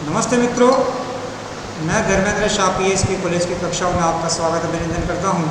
नमस्ते मित्रों, मैं धर्मेंद्र शाह पीएसपी कॉलेज की कक्षाओं में आपका स्वागत अभिनंदन करता हूं।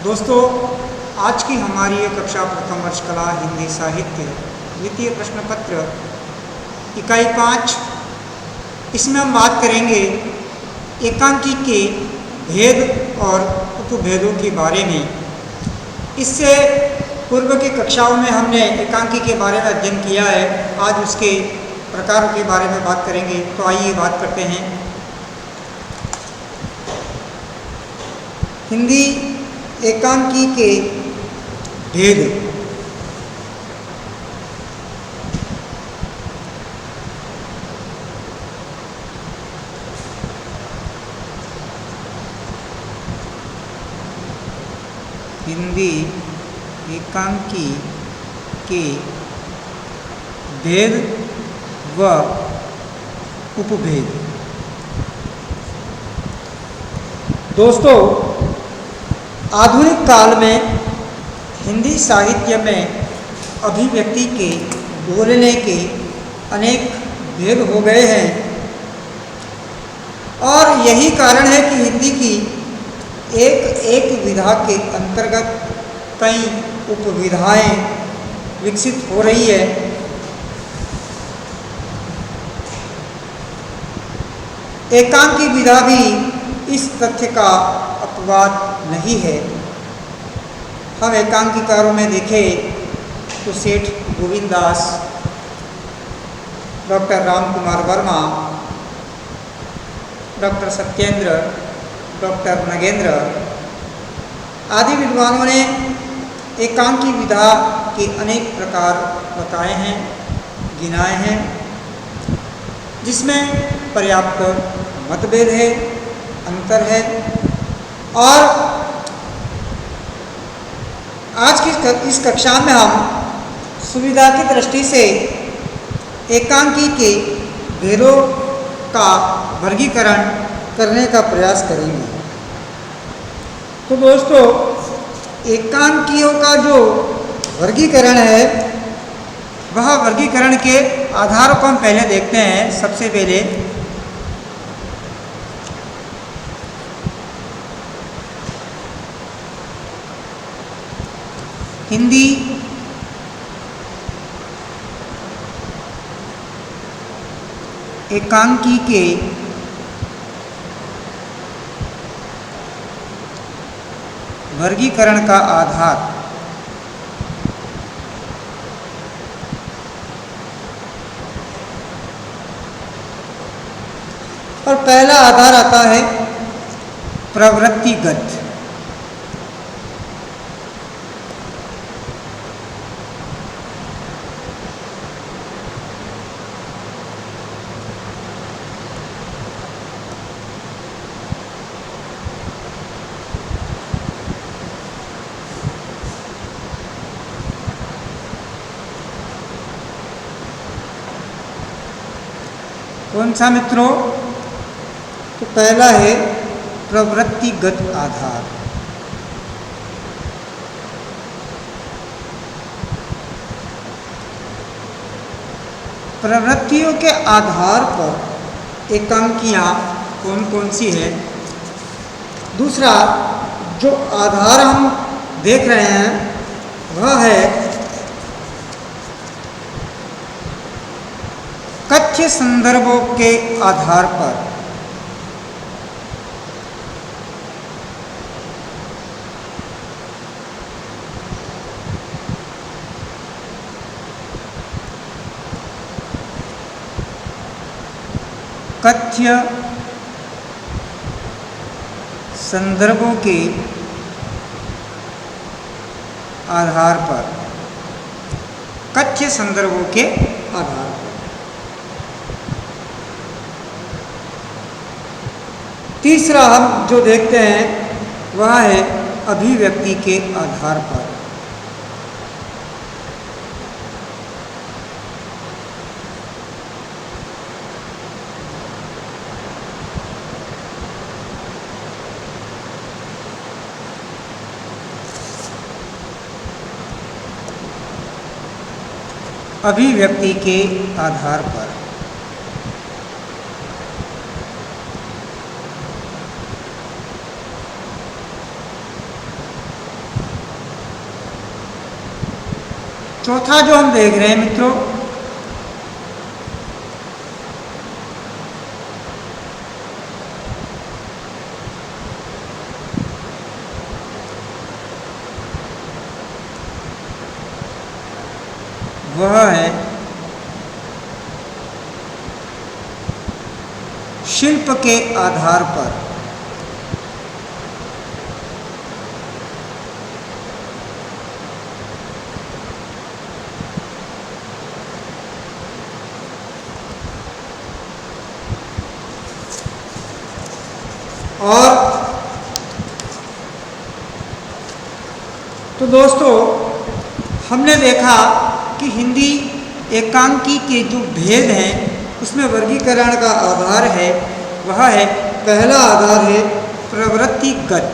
दोस्तों, आज की हमारी ये कक्षा प्रथम वर्ष कला हिंदी साहित्य द्वितीय प्रश्न पत्र इकाई 5। इसमें हम बात करेंगे एकांकी के भेद और उपभेदों के बारे में। इससे पूर्व की कक्षाओं में हमने एकांकी के बारे में अध्ययन किया है। आज उसके प्रकारों के बारे में बात करेंगे। तो आइए बात करते हैं। हिंदी एकांकी के भेद। हिंदी एकांकी के भेद व उपभेद। दोस्तों, आधुनिक काल में हिंदी साहित्य में अभिव्यक्ति के बोलने के अनेक भेद हो गए हैं और यही कारण है कि हिंदी की एक विधा के अंतर्गत कई उपविधाएं विकसित हो रही है। एकांकी विधा भी इस तथ्य का अपवाद नहीं है। हम एकांकीकारों में देखें तो Seth Govind Das, doctor Ram Kumar Verma, doctor Satyendra, doctor Nagendra आदि विद्वानों ने एकांकी विधा के अनेक प्रकार बताए हैं, गिनाए हैं, जिसमें पर्याप्त मतभेद है, अंतर है। और आज की इस कक्षा में हम सुविधा की दृष्टि से एकांकी के भेदों का वर्गीकरण करने का प्रयास करेंगे। तो दोस्तों, एकांकियों का जो वर्गीकरण है वह वर्गीकरण के आधार को हम पहले देखते हैं। सबसे पहले हिंदी एकांकी के वर्गीकरण का आधार और पहला आधार आता है प्रवृत्तिगत। कौन सा मित्रों? तो पहला है प्रवृत्तिगत आधार। प्रवृत्तियों के आधार पर एकांकियाँ कौन कौन सी है। दूसरा जो आधार हम देख रहे हैं वह है कथ्य संदर्भों के आधार पर। कथ्य संदर्भों के आधार पर। कथ्य संदर्भों के आधार पर। तीसरा हम जो देखते हैं वह है अभिव्यक्ति के आधार पर। अभिव्यक्ति के आधार पर। चौथा जो हम देख रहे हैं मित्रों, वह है शिल्प के आधार पर। और तो दोस्तों हमने देखा कि हिंदी एकांकी के जो भेद हैं उसमें वर्गीकरण का आधार है, वह है, पहला आधार है प्रवृत्तिगत।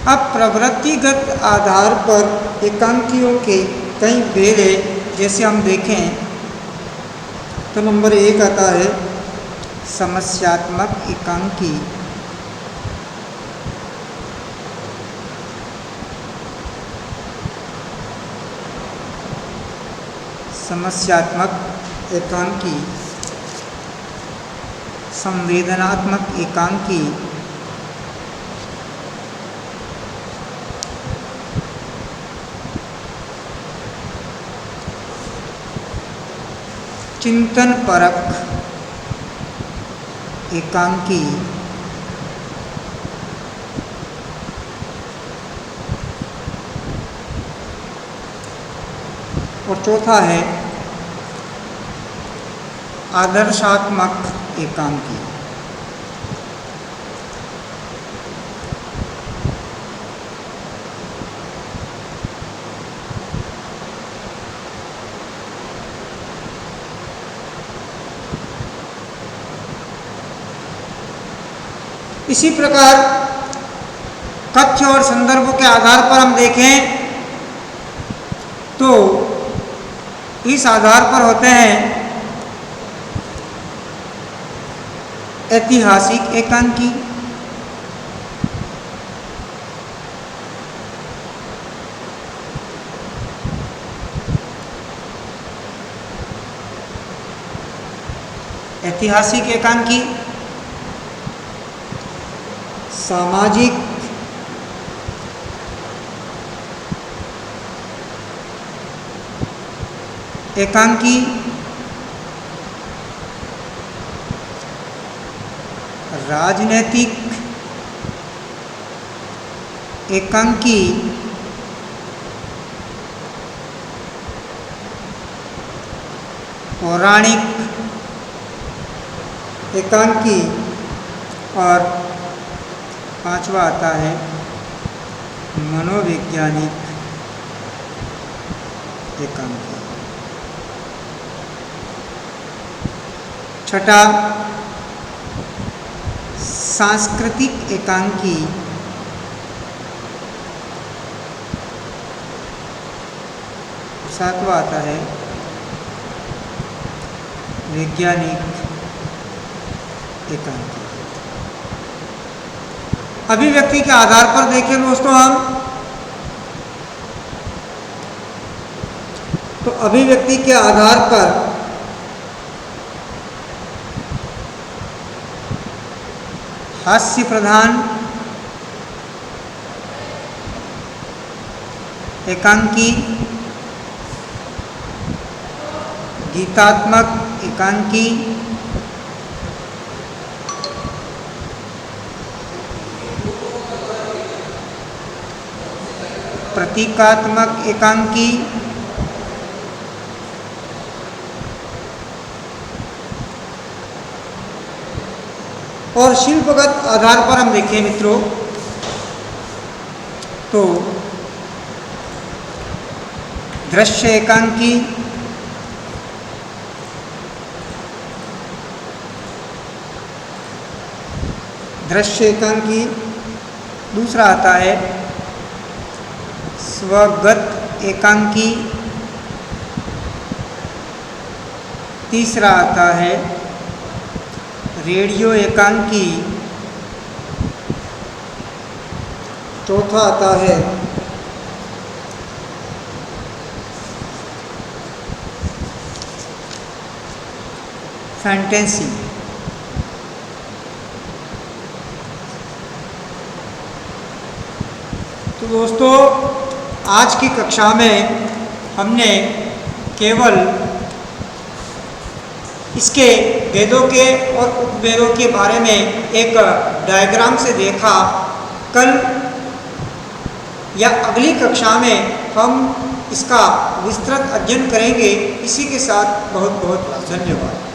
अब प्रवृत्तिगत आधार पर एकांकियों के कई भेद हैं। जैसे हम देखें तो नंबर 1 आता है समस्यात्मक एकांकी। समस्यात्मक एकांकी, संवेदनात्मक एकांकी, चिंतन परक एकांकी, और चौथा है आदर्शात्मक एकांकी। इसी प्रकार कथ्य और संदर्भ के आधार पर हम देखें तो इस आधार पर होते हैं ऐतिहासिक एकांकी, ऐतिहासिक एकांकी, सामाजिक एकांकी, राजनैतिक एकांकी, पौराणिक एकांकी, और पांचवा आता है मनोवैज्ञानिक एकांकी। छठा सांस्कृतिक एकांकी, सातवां आता है वैज्ञानिक एकांकी। अभिव्यक्ति के आधार पर देखें दोस्तों हम तो अभिव्यक्ति के आधार पर हास्य प्रधान एकांकी, गीतात्मक एकांकी, प्रतीकात्मक एकांकी, और शिल्पगत आधार पर हम देखें मित्रों तो दृश्य एकांकी, दृश्य एकांकी, दूसरा आता है स्वगत एकांकी, तीसरा आता है रेडियो एकांकी, चौथा आता है फैंटेसी। तो दोस्तों, आज की कक्षा में हमने केवल इसके भेदों के और उपभेदों के बारे में एक डायग्राम से देखा। कल या अगली कक्षा में हम इसका विस्तृत अध्ययन करेंगे। इसी के साथ बहुत बहुत धन्यवाद।